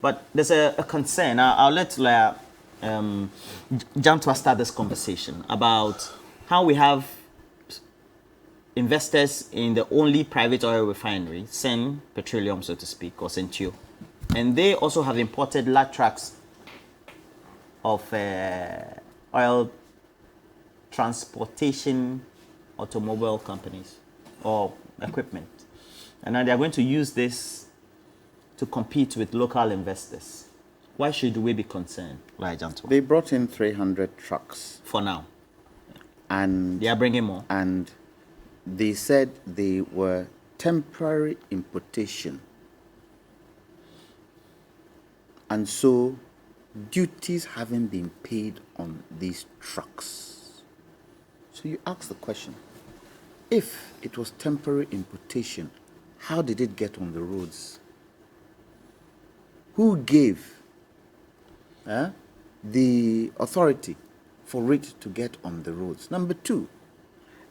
But there's a concern. I'll let Jantua start this conversation about how we have investors in the only private oil refinery, Sen Petroleum, so to speak, or Sentio. And they also have imported large trucks of oil transportation automobile companies or equipment. And now they are going to use this to compete with local investors. Why should we be concerned, like Jantua? They brought in 300 trucks. For now. And they are bringing more. And they said they were temporary importation. And so duties haven't been paid on these trucks. So you ask the question, if it was temporary importation, how did it get on the roads? Who gave the authority for it to get on the roads? Number two,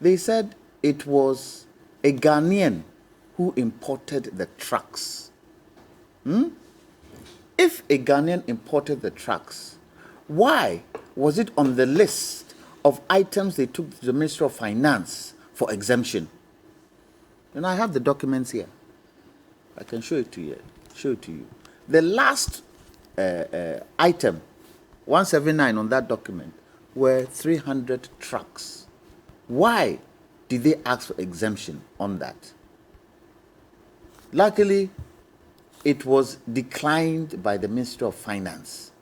they said it was a Ghanaian who imported the trucks. If a Ghanaian imported the trucks, why was it on the list of items they took to the Ministry of Finance for exemption? And I have the documents here. I can show it to you. The last item, 179 on that document, were 300 trucks. Why did they ask for exemption on that? Luckily, it was declined by the Ministry of Finance.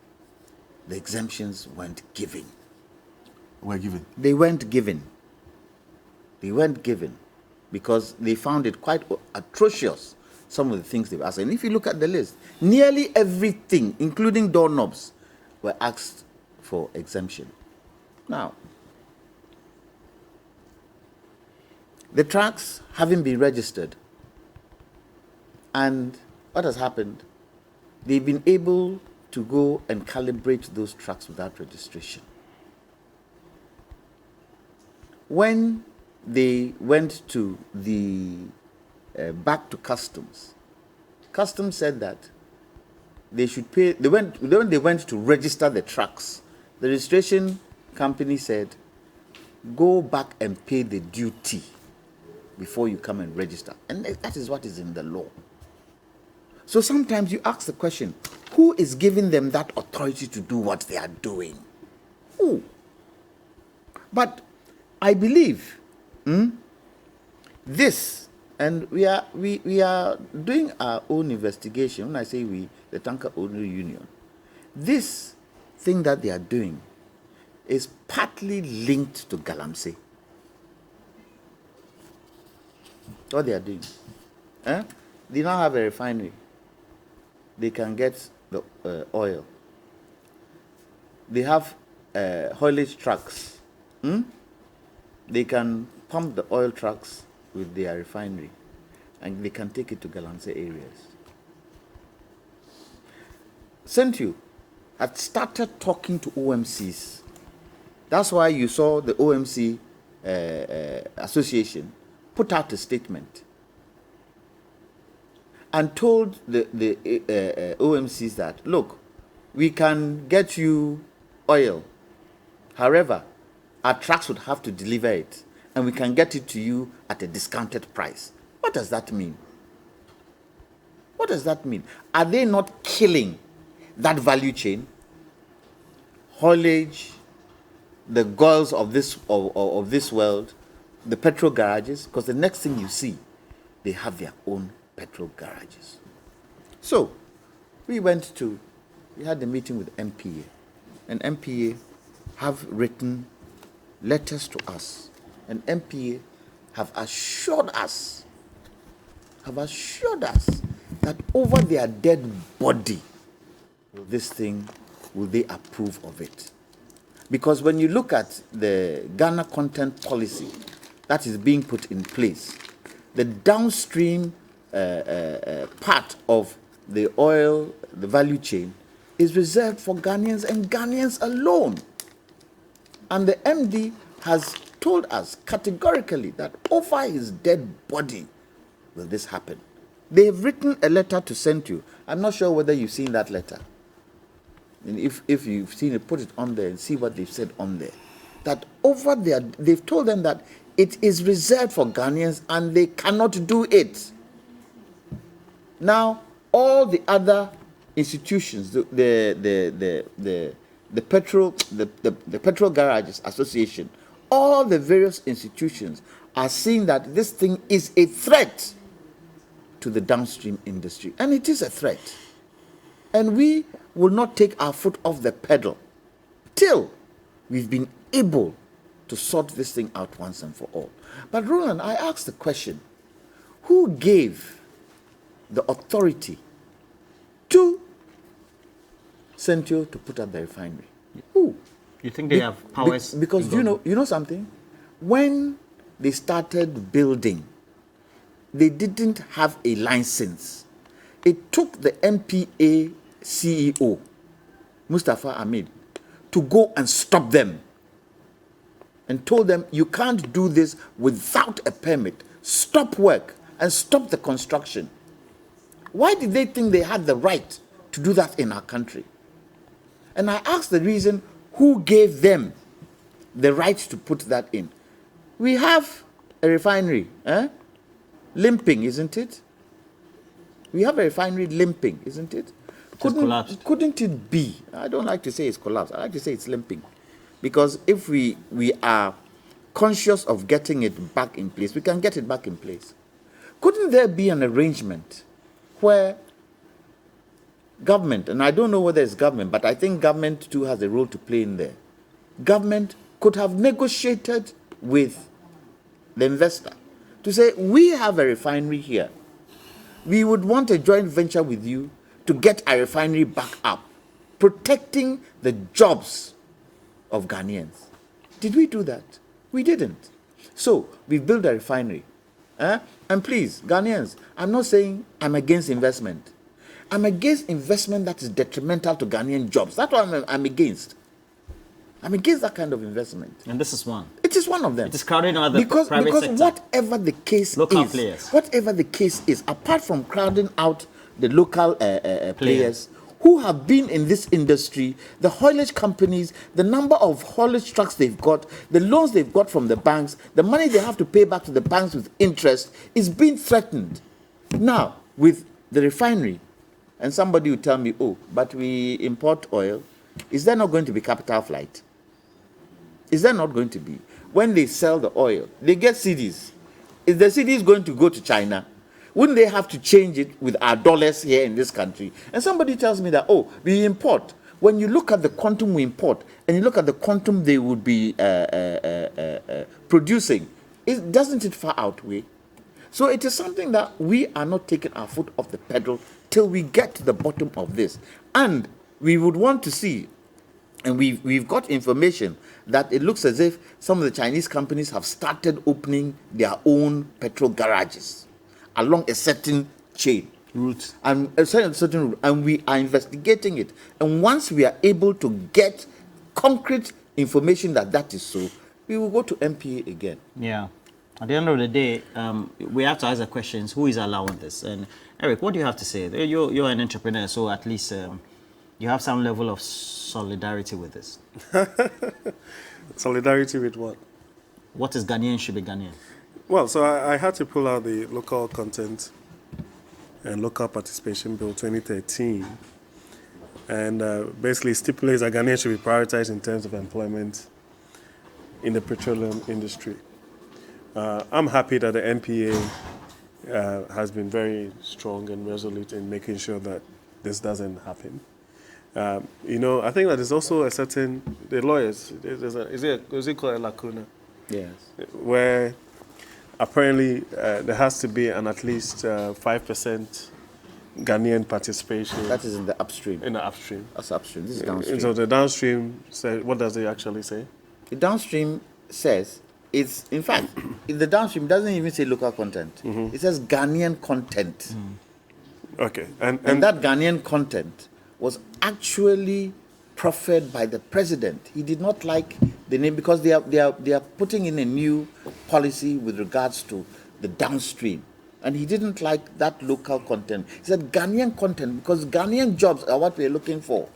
The exemptions weren't given. They weren't given. Because they found it quite atrocious, some of the things they've asked. And if you look at the list, nearly everything, including doorknobs, were asked for exemption. Now, the trucks haven't been registered. And what has happened? They've been able to go and calibrate those trucks without registration. When they went to the back to customs said that they should pay. When they went to register the trucks, the registration company said, go back and pay the duty before you come and register. And that is what is in the law. So sometimes you ask the question, who is giving them that authority to do what they are doing? Who? But I believe this, and we are doing our own investigation. When I say we, the Tanker Owner Union, this thing that they are doing is partly linked to Galamsey. What they are doing. They now have a refinery. They can get the oil. They have haulage trucks. They can pump the oil trucks with their refinery, and they can take it to Galamsey areas. Sentu had started talking to OMCs. That's why you saw the OMC association put out a statement and told the OMCs that, look, we can get you oil. However, our trucks would have to deliver it, and we can get it to you at a discounted price. What does that mean? What does that mean? Are they not killing that value chain? Haulage, the girls of this world, the petrol garages, because the next thing you see, they have their own petrol garages. So, we had a meeting with MPA, and MPA have written letters to us, and MPA have assured us that over their dead body, this thing, will they approve of it? Because when you look at the Ghana content policy that is being put in place, the downstream part of the oil, the value chain, is reserved for Ghanaians and Ghanaians alone. And the MD has told us categorically that over his dead body will this happen. They have written a letter to send you. I'm not sure whether you've seen that letter. And if you've seen it, put it on there and see what they've said on there. That over there, they've told them that it is reserved for Ghanaians and they cannot do it. Now, all the other institutions, the Petrol Garages Association, all the various institutions are seeing that this thing is a threat to the downstream industry. And it is a threat. And we will not take our foot off the pedal till we've been able to sort this thing out once and for all. But Roland, I asked the question, who gave the authority to Sentio to put up the refinery? Who? You think they have powers? Because you know something? When they started building, they didn't have a license. It took the MPA CEO, Mustafa Ahmed, to go and stop them and told them, you can't do this without a permit. Stop work and stop the construction. Why did they think they had the right to do that in our country? And I asked the reason, who gave them the right to put that in? We have a refinery, limping, isn't it? We have a refinery limping, isn't it? Couldn't it be? I don't like to say it's collapsed. I like to say it's limping. Because if we are conscious of getting it back in place, we can get it back in place. Couldn't there be an arrangement where government, and I don't know whether it's government, but I think government too has a role to play in there. Government could have negotiated with the investor to say, we have a refinery here. We would want a joint venture with you to get a refinery back up, protecting the jobs of Ghanaians. Did we do that? We didn't. So we built a refinery. And please, Ghanaians, I'm not saying I'm against investment. I'm against investment that is detrimental to Ghanaian jobs. That's what I'm against. I'm against that kind of investment. And this is one. It is one of them. It is crowding out the private sector. Because whatever the case local is, players. Whatever the case is, apart from crowding out the local players who have been in this industry, the haulage companies, the number of haulage trucks they've got, the loans they've got from the banks, the money they have to pay back to the banks with interest is being threatened. Now, with the refinery, and somebody will tell me, oh, but we import oil, is there not going to be capital flight? Is there not going to be? When they sell the oil, they get cedis. Is the cedis going to go to China? Wouldn't they have to change it with our dollars here in this country? And somebody tells me that, oh, we import. When you look at the quantum we import and you look at the quantum they would be producing, doesn't it far outweigh? So it is something that we are not taking our foot off the pedal till we get to the bottom of this. And we would want to see, and we've got information that it looks as if some of the Chinese companies have started opening their own petrol garages along a certain chain route, and a certain route, and we are investigating it. And once we are able to get concrete information that is so, we will go to MPA again. Yeah. At the end of the day, we have to ask the questions: who is allowing this? And Eric, what do you have to say? You're an entrepreneur, so at least you have some level of solidarity with this. Solidarity with what? What is Ghanaian should be Ghanaian. Well, so I had to pull out the Local Content and Local Participation Bill 2013, and basically stipulates that Ghanaians should be prioritized in terms of employment in the petroleum industry. I'm happy that the NPA has been very strong and resolute in making sure that this doesn't happen. I think that there's also a certain, the lawyers, is it called a lacuna? Yes. Where apparently there has to be an at least 5% Ghanaian participation. That is in the upstream. In the upstream. That's upstream. This is downstream. So the downstream, what does it actually say? The downstream says, it's, in fact, the downstream doesn't even say local content. Mm-hmm. It says Ghanaian content. Mm. Okay. And that Ghanaian content was actually proffered by the president. He did not like the name because they are putting in a new policy with regards to the downstream. And he didn't like that local content. He said Ghanaian content, because Ghanaian jobs are what we're looking for.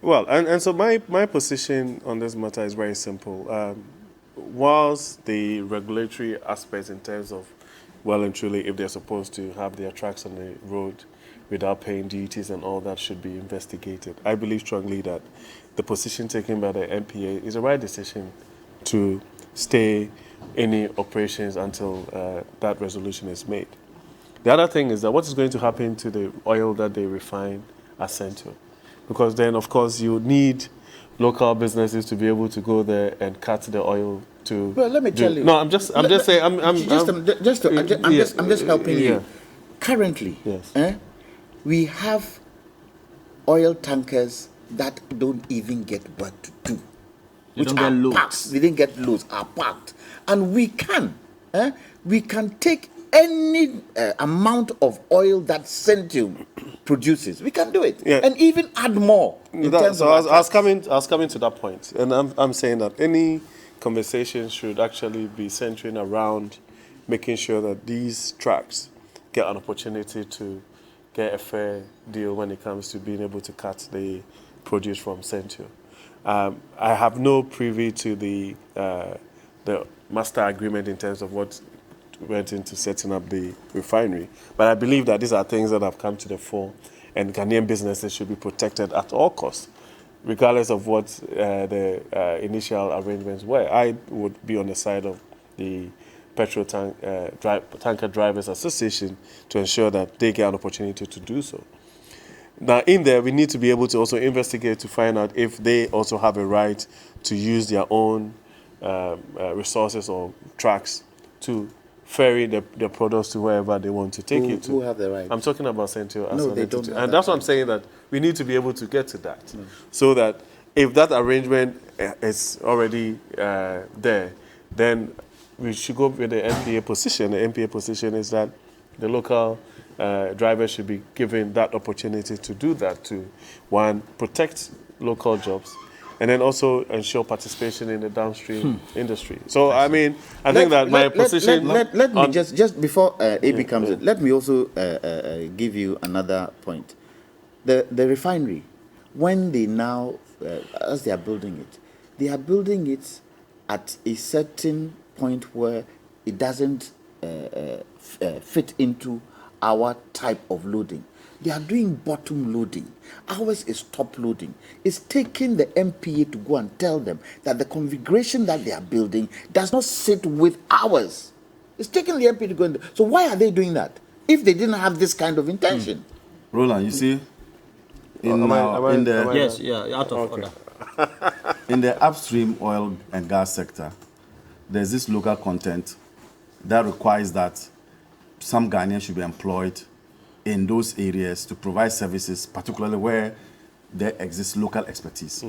Well, and so my position on this matter is very simple. Whilst the regulatory aspects in terms of, well and truly, if they're supposed to have their trucks on the road without paying duties and all that should be investigated, I believe strongly that the position taken by the NPA is the right decision to stay any operations until that resolution is made. The other thing is that what is going to happen to the oil that they refine at Central? Because then, of course, you need local businesses to be able to go there and cut the oil to. Well, let me tell you. No, I'm just saying. I'm just helping you. Currently, yes. We have oil tankers that don't even get work to do. They don't get loads. Parked. They didn't get loads, are parked. And we can take any amount of oil that Central produces. We can do it. Yeah. And even add more. I was coming to that point. And I'm saying that any conversation should actually be centering around making sure that these tracks get an opportunity to get a fair deal when it comes to being able to cut the produce from Central. I have no privy to the master agreement in terms of what went into setting up the refinery, but I believe that these are things that have come to the fore, and Ghanaian businesses should be protected at all costs, regardless of what the initial arrangements were. I would be on the side of the Tanker Drivers Association to ensure that they get an opportunity to do so. Now, in there, we need to be able to also investigate to find out if they also have a right to use their own resources or trucks to ferry the products to wherever they want to take it to. Who have the right? I'm talking about Central as No, an they entity. don't have And that that's what I'm saying, that we need to be able to get to that. So that if that arrangement is already there, then we should go with the NPA position. The NPA position is that the local drivers should be given that opportunity to do that, to, one, protect local jobs, and then also ensure participation in the downstream industry. So, I mean, I think that my position... Let me just before AB comes in, let me also give you another point. The refinery, when they now, as they are building it, they are building it at a certain point where it doesn't fit into our type of loading. They are doing bottom loading. Ours is top loading. It's taking the MPA to go and tell them that the configuration that they are building does not sit with ours. It's taking the MPA to go and... So why are they doing that if they didn't have this kind of intention? Roland, you see, out of order. In the upstream oil and gas sector, there's this local content that requires that some Ghanaians should be employed in those areas to provide services, particularly where there exists local expertise.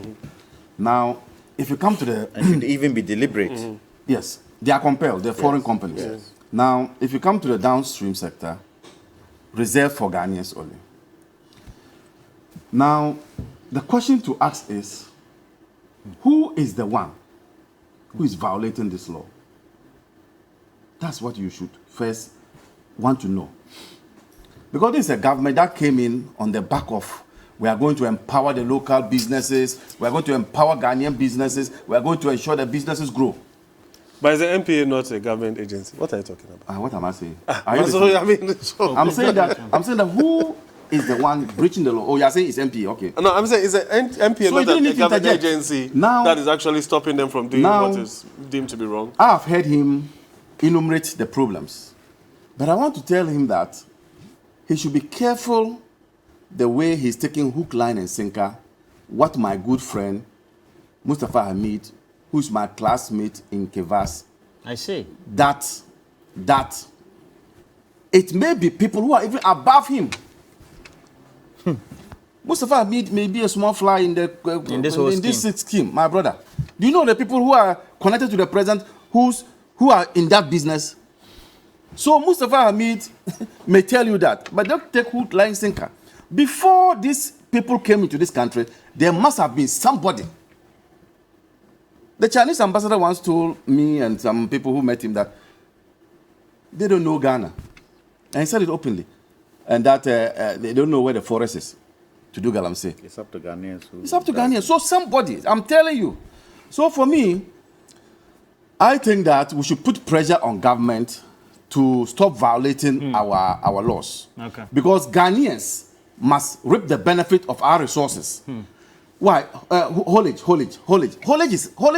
Now, if you come to the... And should even be deliberate. Yes, they are compelled, they're foreign companies. Yes. Now, if you come to the downstream sector, reserved for Ghanaians only. Now, the question to ask is, who is the one who is violating this law? That's what you should first want to know. Because this is a government that came in on the back of, we are going to empower the local businesses, we are going to empower Ghanaian businesses, we are going to ensure that businesses grow. But is the NPA not a government agency? What are you talking about? What am I saying? I'm saying that who is the one breaching the law? Oh, you are saying it's NPA, okay. No, I'm saying is the NPA So not a government interject. agency Now, that is actually stopping them from doing what is deemed to be wrong? I have heard him enumerate the problems. But I want to tell him that he should be careful the way he's taking hook, line, and sinker what my good friend, Mustafa Hamid, who's my classmate in Kevas, I see. that it may be people who are even above him. Mustafa Hamid may be a small fly in this scheme, my brother. Do you know the people who are connected to the president who are in that business? So Mustafa Hamid may tell you that, but don't take hook, line, sinker. Before these people came into this country, there must have been somebody. The Chinese ambassador once told me and some people who met him that they don't know Ghana. And he said it openly. And that they don't know where the forest is to do galamsey. It's up to Ghanaians. It's up to Ghanaians. So somebody, I'm telling you. So for me, I think that we should put pressure on government to stop violating our laws. Okay. Because Ghanaians must reap the benefit of our resources. Why? Haulage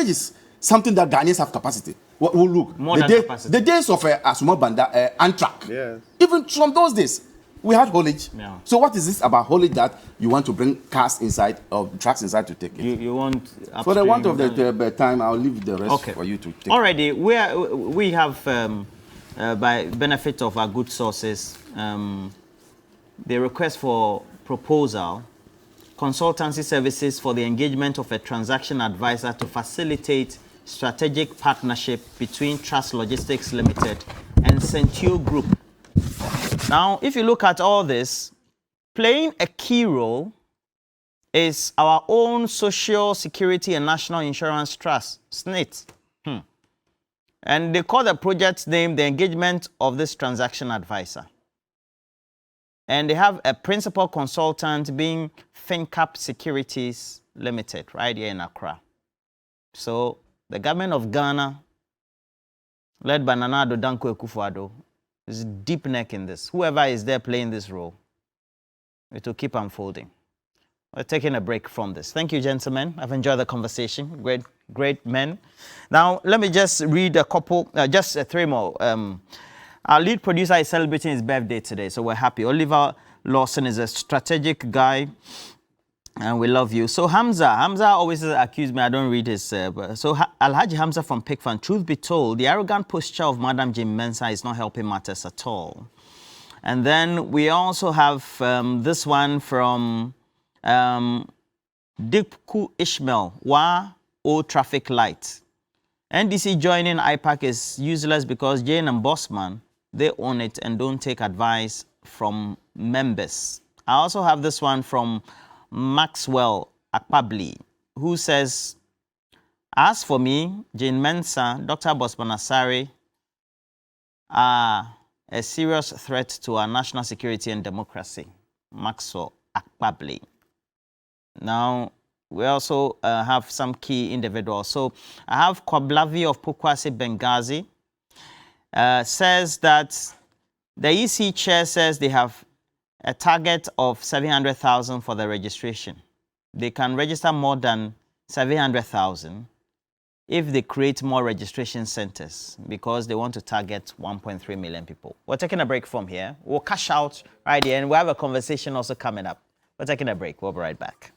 is something that Ghanaians have capacity. Look, More than capacity. The days of Asuma Banda, Antrak, Yes. even from those days, we had haulage. Yeah. So what is this about haulage that you want to bring cars inside or trucks inside to take it? You want For the want of upstream, the time, I'll leave the rest for you to take. Already, we have, by benefit of our good sources, the request for proposal, consultancy services for the engagement of a transaction advisor to facilitate strategic partnership between Trust Logistics Limited and Centio Group. Now, if you look at all this, playing a key role is our own Social Security and National Insurance Trust, SNIT. And they call the project name the engagement of this transaction advisor. And they have a principal consultant being ThinkUp Securities Limited right here in Accra. So the government of Ghana, led by Nana Addo Dankwa Akufo-Addo, is deep neck in this. Whoever is there playing this role, it will keep unfolding. We're taking a break from this. Thank you, gentlemen. I've enjoyed the conversation. Great men. Now, let me just read a couple, just three more. Our lead producer is celebrating his birthday today, so we're happy. Oliver Lawson is a strategic guy, and we love you. So Hamza always accused me, I don't read his... so Alhaji Hamza from Pikfan, truth be told, the arrogant posture of Madam Jane Mensah is not helping matters at all. And then we also have this one from Dikku Ishmael, Old Traffic Light. NDC joining IPAC is useless because Jane and Bossman, they own it and don't take advice from members. I also have this one from Maxwell Akpabli, who says, as for me, Jane Mensah, Dr. Bossman Asare are a serious threat to our national security and democracy. Maxwell Akpabli. Now, we also have some key individuals. So I have Koblavi of Pukwasi, Benghazi, says that the EC chair says they have a target of 700,000 for the registration. They can register more than 700,000 if they create more registration centers because they want to target 1.3 million people. We're taking a break from here. We'll cash out right here and we'll have a conversation also coming up. We're taking a break. We'll be right back.